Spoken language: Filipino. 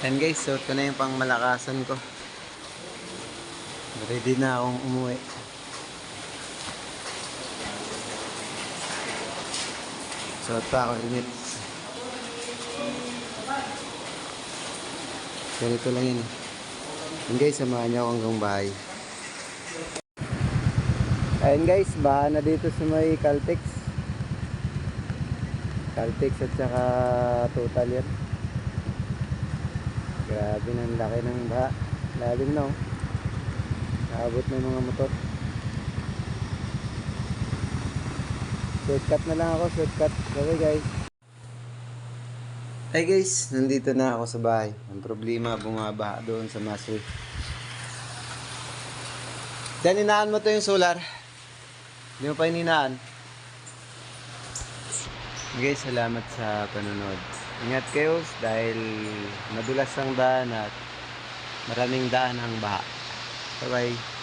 Ayan guys, suot ko na yung pang malakasan ko. Ready na akong umuwi. Suot pa ako init. Ganito lang yun eh. Ayan guys, samahan niyo ako hanggang bahay. Ayan guys, baha na dito sa may Caltex. Caltex at saka Total yan. Grabe ng laki ng baha. Lalim na oh. Naabot na yung mga motor. Shortcut na lang ako, shortcut. Okay guys. Hi guys, nandito na ako sa bahay. Ang problema, bumabaha doon sa Masri. Diyan, inaan mo to yung solar. Hindi mo pa ininaan. Guys, salamat sa panonood. Ingat kayo dahil madulas ang daan at maraming daan ang baha. Bye bye.